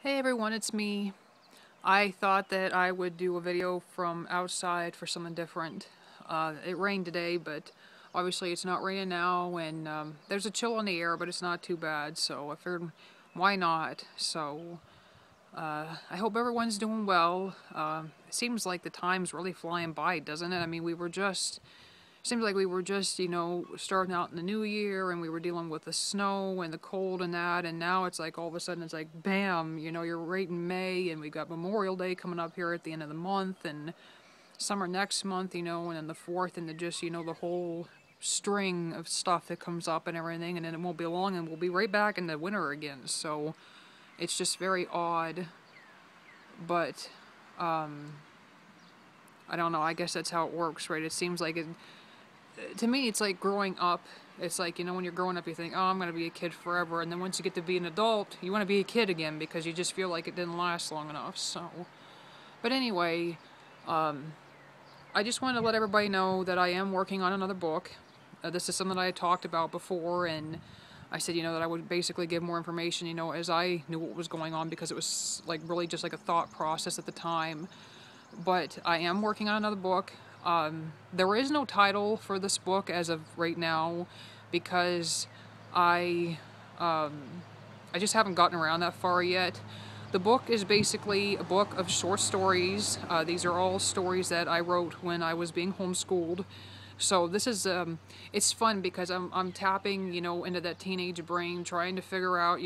Hey everyone, it's me. I thought that I would do a video from outside for something different. It rained today, but obviously it's not raining now, and there's a chill in the air, but it's not too bad, so I figured why not? So I hope everyone's doing well. It seems like the time's really flying by, doesn't it? I mean, seems like we were just, starting out in the new year and we were dealing with the snow and the cold and that, and now it's like all of a sudden it's like bam, you're right in May and we got Memorial Day coming up here at the end of the month and summer next month, and then the 4th and the whole string of stuff that comes up and everything, and then it won't be long and we'll be right back in the winter again. So it's just very odd, but I don't know, I guess that's how it works, right? It seems like to me, it's like growing up. It's like, when you're growing up, you think, oh, I'm going to be a kid forever. And then once you get to be an adult, you want to be a kid again because you just feel like it didn't last long enough. So, but anyway, I just wanted to let everybody know that I am working on another book. This is something that I had talked about before, and I said, that I would basically give more information, as I knew what was going on, because it was like really just like a thought process at the time. But I am working on another book. There is no title for this book as of right now because I I just haven't gotten around that far yet. The book is basically a book of short stories. These are all stories that I wrote when I was being homeschooled. So this is it's fun because I'm tapping, into that teenage brain, trying to figure out,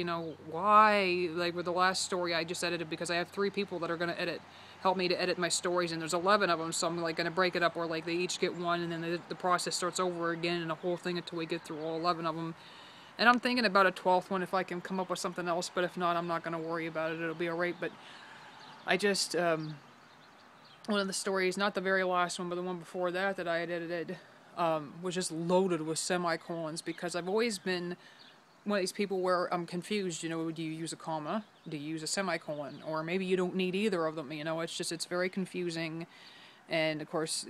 why, like with the last story I just edited, because I have 3 people that are going to help me to edit my stories, and there's 11 of them, so I'm like going to break it up where like they each get one, and then the process starts over again and a whole thing until we get through all 11 of them. And I'm thinking about a 12th one if I can come up with something else, but if not, I'm not going to worry about it. It'll be alright. But I just, one of the stories, not the very last one, but the one before that that I had edited, was just loaded with semicolons because I've always been one of these people where I'm confused, do you use a comma? Do you use a semicolon? Or maybe you don't need either of them, it's very confusing. And of course,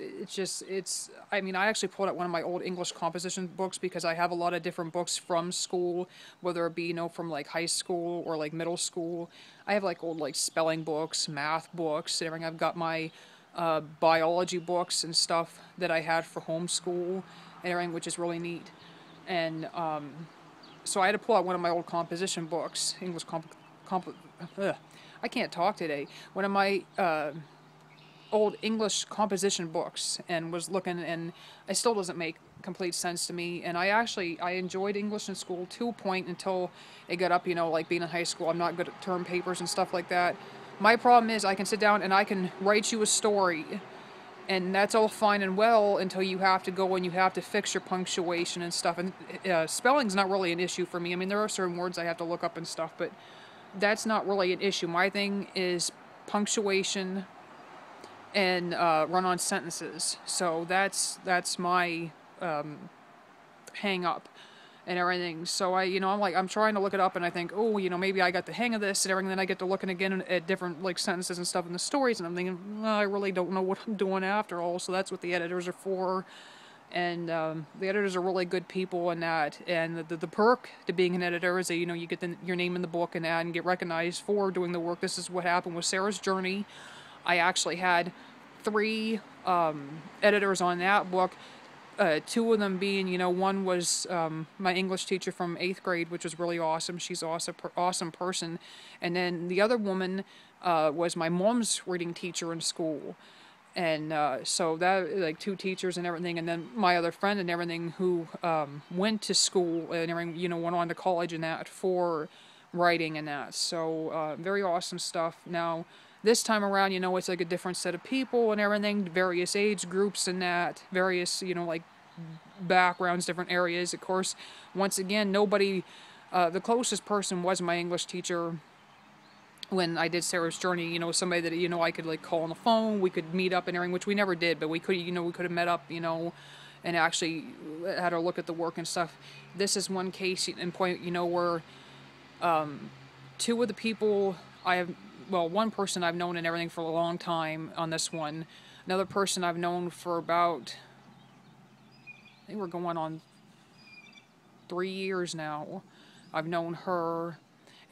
I mean, I actually pulled out one of my old English composition books because I have a lot of different books from school, whether it be, from like high school or like middle school. I have like old like spelling books, math books, and everything. I've got my biology books and stuff that I had for homeschool and everything, which is really neat. And so I had to pull out one of my old composition books, ugh, I can't talk today. One of my old English composition books, and was looking, and it still doesn't make complete sense to me. And I enjoyed English in school to a point until it got up, like being in high school. I'm not good at term papers and stuff like that. My problem is I can sit down and I can write you a story, and that's all fine and well until you have to go and you have to fix your punctuation and stuff. And spelling's not really an issue for me. I mean, there are certain words I have to look up and stuff, but that's not really an issue. My thing is punctuation and run-on sentences. So that's my hang up and everything. So I'm trying to look it up, and I think, oh, maybe I got the hang of this and everything. Then I get to looking again at different like sentences and stuff in the stories, and I'm thinking, well, I really don't know what I'm doing after all. So that's what the editors are for. And the editors are really good people in that. And the perk to being an editor is that you get your name in the book and that, and get recognized for doing the work. This is what happened with Sarah's Journey. I actually had 3 editors on that book. 2 of them being, one was my English teacher from 8th grade, which was really awesome. She's an awesome person. And then the other woman was my mom's reading teacher in school. And so that, like 2 teachers and everything. And then my other friend and everything who went to school and everything, went on to college and that for writing and that. So very awesome stuff. Now, this time around, it's like a different set of people and everything, various age groups and that, various, like backgrounds, different areas. Of course, once again, nobody, the closest person was my English teacher when I did Sarah's Journey, somebody that, I could like call on the phone, we could meet up and everything, which we never did, but we could, we could have met up, and actually had a look at the work and stuff. This is one case in point, where 2 of the people one person I've known and everything for a long time on this one. Another person I've known for about, I think we're going on 3 years now. I've known her.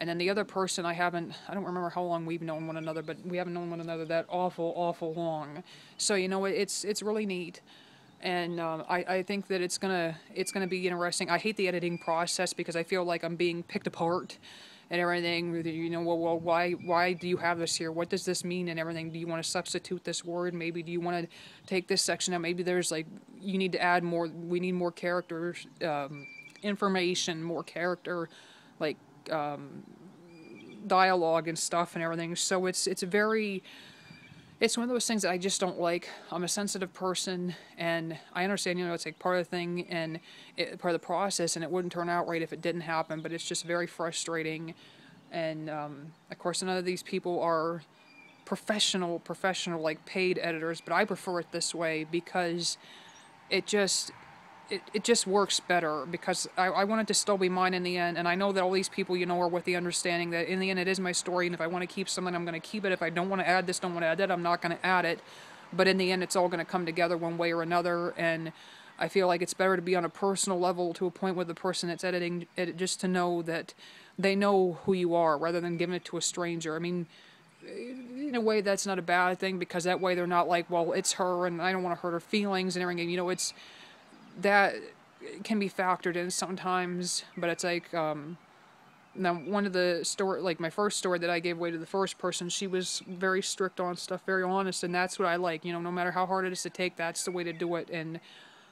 And then the other person I don't remember how long we've known one another, but we haven't known one another that awful long. So, it's really neat. And I think that it's gonna be interesting. I hate the editing process because I feel like I'm being picked apart and everything. Well, why do you have this here? What does this mean and everything? Do you want to substitute this word? Maybe do you want to take this section out? Maybe there's you need to add more. We need more characters, information, more character, like dialogue and stuff and everything. So it's one of those things that I just don't like. I'm a sensitive person, and I understand, it's part of the thing and part of the process, and it wouldn't turn out right if it didn't happen, but it's just very frustrating. And, of course, none of these people are professional, like paid editors, but I prefer it this way because it just works better, because I want it to still be mine in the end, and I know that all these people, are with the understanding that in the end it is my story, and if I want to keep something, I'm going to keep it. If I don't want to add this, don't want to add that, I'm not going to add it. But in the end, it's all going to come together one way or another, and I feel like it's better to be on a personal level to a point with the person that's editing it, just to know that they know who you are, rather than giving it to a stranger. I mean, in a way, that's not a bad thing, because that way they're not like, well, it's her, and I don't want to hurt her feelings and everything. It's that can be factored in sometimes, but it's now one of the my first story that I gave away to the first person, she was very strict on stuff, very honest, and that's what I like. No matter how hard it is to take, that's the way to do it, and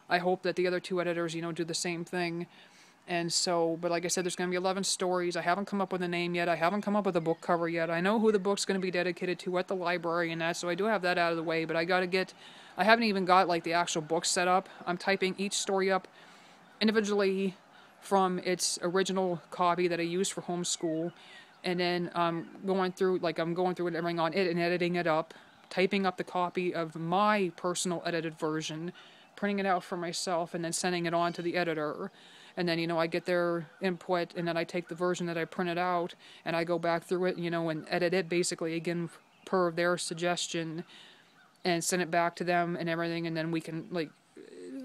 I hope that the other two editors, do the same thing. And so, but like I said, there's going to be 11 stories. I haven't come up with a name yet. I haven't come up with a book cover yet. I know who the book's going to be dedicated to at the library and that, so I do have that out of the way, but I haven't even got the actual book set up. I'm typing each story up individually from its original copy that I used for homeschool, and then going through it and everything on it and editing it up, typing up the copy of my personal edited version, printing it out for myself, and then sending it on to the editor. And then, I get their input, and then I take the version that I printed out, and I go back through it, and edit it basically again per their suggestion, and send it back to them and everything, and then we can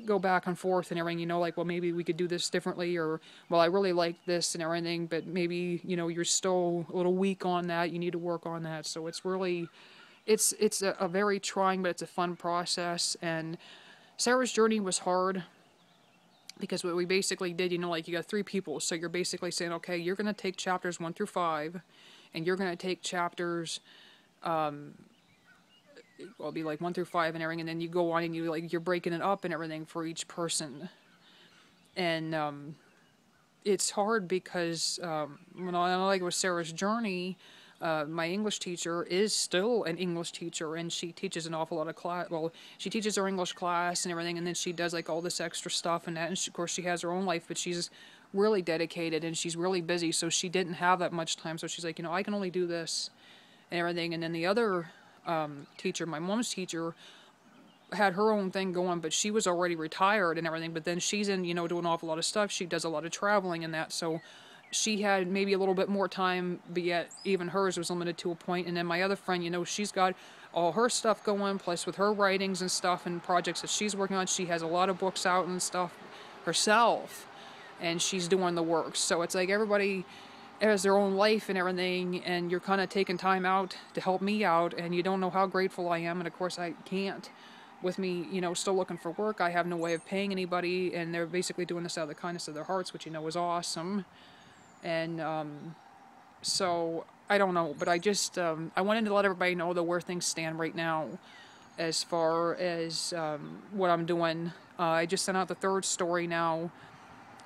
go back and forth and everything, well, maybe we could do this differently, or, well, I really like this and everything, but maybe, you're still a little weak on that, you need to work on that. So it's really, it's a very trying, but it's a fun process. And Sarah's journey was hard, because what we basically did, you got 3 people, so you're basically saying, okay, you're going to take chapters 1 through 5, and you're going to take chapters, it'll be 1 through 5 and everything, and then you go on and you're breaking it up and everything for each person. And it's hard because when I with Sarah's journey, my English teacher is still an English teacher, and she teaches an awful lot of class. Well, she teaches her English class and everything, and then she does all this extra stuff and that. And of course, she has her own life, but she's really dedicated and she's really busy, so she didn't have that much time. So she's like, I can only do this and everything. And then the other teacher, my mom's teacher, had her own thing going, but she was already retired and everything. But then she's in, doing an awful lot of stuff. She does a lot of traveling and that, so she had maybe a little bit more time, but yet even hers was limited to a point. And then my other friend, she's got all her stuff going, plus with her writings and stuff and projects that she's working on, she has a lot of books out and stuff herself, and she's doing the work. So it's everybody has their own life and everything, and you're kind of taking time out to help me out, and you don't know how grateful I am. And of course I can't, with me, still looking for work. I have no way of paying anybody, and they're basically doing this out of the kindness of their hearts, which is awesome. And so I don't know, but I just I wanted to let everybody know where things stand right now as far as what I'm doing. I just sent out the 3rd story now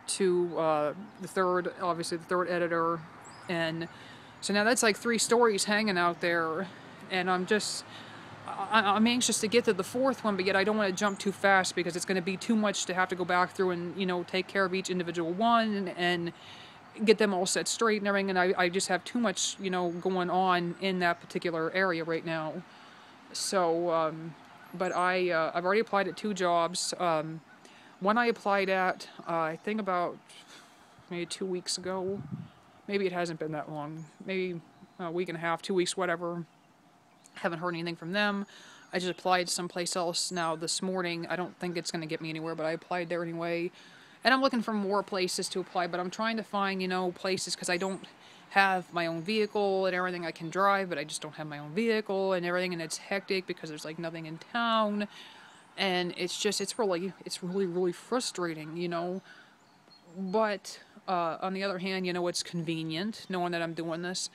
to the third editor, and so now that's 3 stories hanging out there, and I'm anxious to get to the 4th one, but yet I don't want to jump too fast, because it's going to be too much to have to go back through and take care of each individual one and get them all set straight and everything, and I just have too much going on in that particular area right now. So but I've already applied at 2 jobs. One I applied at I think about maybe 2 weeks ago. Maybe it hasn't been that long, maybe a week and a half, 2 weeks, whatever. Haven't heard anything from them. I just applied someplace else now this morning. I don't think it's going to get me anywhere, but I applied there anyway. And I'm looking for more places to apply, but I'm trying to find, places, because I don't have my own vehicle and everything. I can drive, but I just don't have my own vehicle and everything, and it's hectic because there's like nothing in town, and it's really frustrating, you know. But on the other hand, you know, it's convenient knowing that I'm doing this.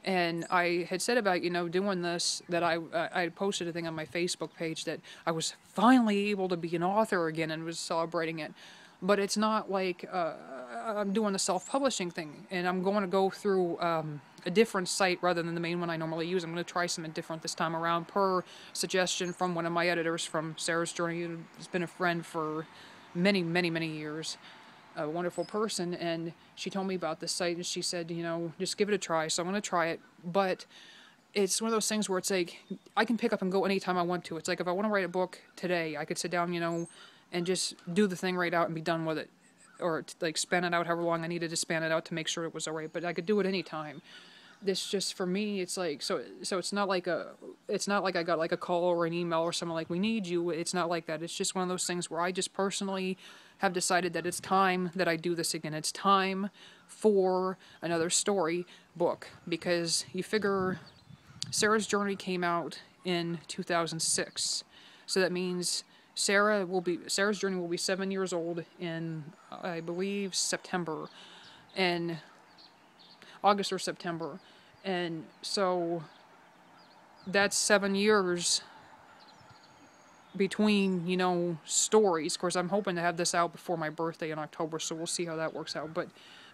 And I had said about, you know, doing this, that I had posted a thing on my Facebook page that I was finally able to be an author again and was celebrating it. But it's not like I'm doing the self-publishing thing, and I'm going to go through a different site rather than the main one I normally use. I'm going to try something different this time around, per suggestion from one of my editors from Sarah's Journey, who's been a friend for many years. A wonderful person, and she told me about this site, and she said, you know, just give it a try. So I'm going to try it, but it's one of those things where it's like I can pick up and go anytime I want to. It's like if I want to write a book today, I could sit down, you know, and just do the thing right out and be done with it, or like span it out however long I needed to span it out to make sure it was alright. But I could do it anytime. This just, for me, it's like, so it's not like I got like a call or an email or something like, we need you. It's not like that. It's just one of those things where I just personally have decided that it's time that I do this again. It's time for another story book, because you figure Sarah's Journey came out in 2006. So that means Sarah's Journey will be 7 years old in, I believe, September, and August or September. And so that's 7 years between, you know, stories. Of course, I'm hoping to have this out before my birthday in October, so we'll see how that works out. But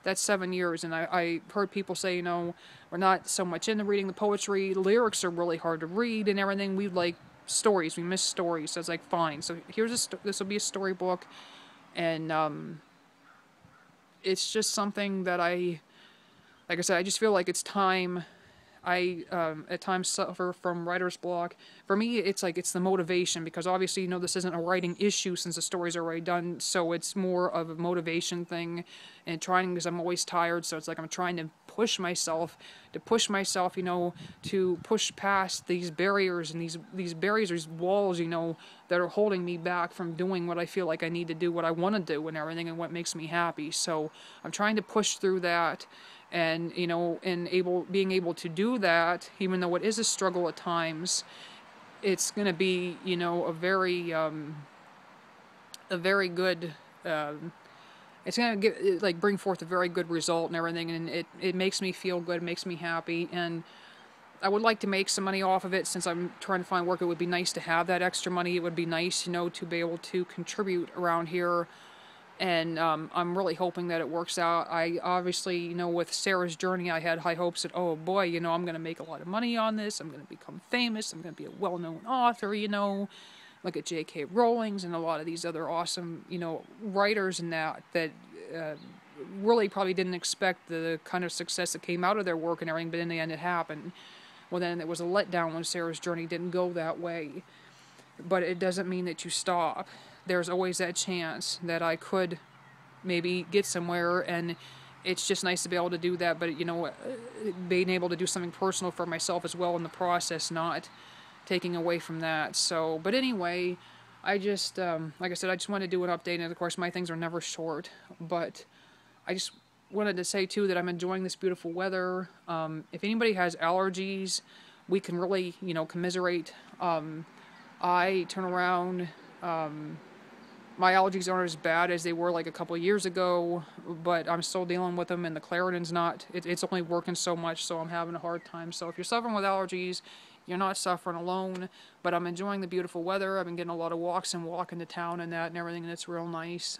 that's 7 years, and I heard people say, you know, we're not so much into reading the poetry. Lyrics are really hard to read and everything. We like stories. We miss stories. So it's like, fine. So this will be a storybook, and it's just something that like I said, I just feel like it's time. I at times suffer from writer's block. For me, it's like it's the motivation, because obviously, you know, this isn't a writing issue since the story's already done, so it's more of a motivation thing, and trying, because I'm always tired, so it's like I'm trying to push myself, you know, to push past these barriers and these barriers, these walls, you know, that are holding me back from doing what I feel like I need to do, what I want to do and everything, and what makes me happy. So I'm trying to push through that. And, you know, being able to do that, even though it is a struggle at times, it's going to be, you know, a very good, it's going to bring forth a very good result and everything, and it makes me feel good, it makes me happy, and I would like to make some money off of it. Since I'm trying to find work, it would be nice to have that extra money. It would be nice, you know, to be able to contribute around here. And I'm really hoping that it works out. I obviously, you know, with Sarah's Journey, I had high hopes that, oh boy, you know, I'm going to make a lot of money on this. I'm going to become famous. I'm going to be a well-known author, you know, like a J.K. Rowling's and a lot of these other awesome, you know, writers and that really probably didn't expect the kind of success that came out of their work and everything, but in the end it happened. Well, then it was a letdown when Sarah's Journey didn't go that way. But it doesn't mean that you stop. There's always that chance that I could maybe get somewhere, and it's just nice to be able to do that. But, you know, being able to do something personal for myself as well in the process, not taking away from that. So, but anyway, I just, like I said, I just wanted to do an update, and of course my things are never short, but I just wanted to say too that I'm enjoying this beautiful weather. If anybody has allergies, we can really, you know, commiserate. I turn around, my allergies aren't as bad as they were like a couple of years ago, but I'm still dealing with them, and the Claritin's not, it's only working so much, so I'm having a hard time. So if you're suffering with allergies, you're not suffering alone, but I'm enjoying the beautiful weather. I've been getting a lot of walks and walking to town and that and everything, and it's real nice,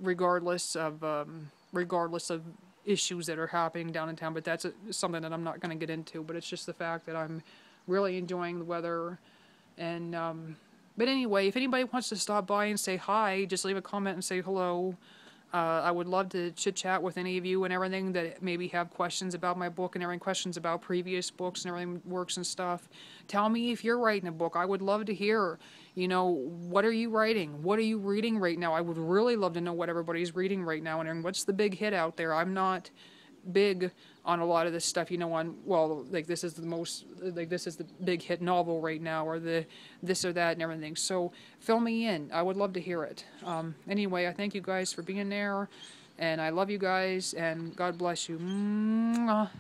regardless of issues that are happening down in town, but that's something that I'm not going to get into, but it's just the fact that I'm really enjoying the weather. And but anyway, if anybody wants to stop by and say hi, just leave a comment and say hello. I would love to chit-chat with any of you and everything that maybe have questions about my book and everything, questions about previous books and everything, works and stuff. Tell me if you're writing a book. I would love to hear, you know, what are you writing? What are you reading right now? I would really love to know what everybody's reading right now and what's the big hit out there. I'm not big on a lot of this stuff, you know, like this is the big hit novel right now, or the this or that and everything. So fill me in. I would love to hear it. Anyway, I thank you guys for being there, And I love you guys, and God bless you. Mwah.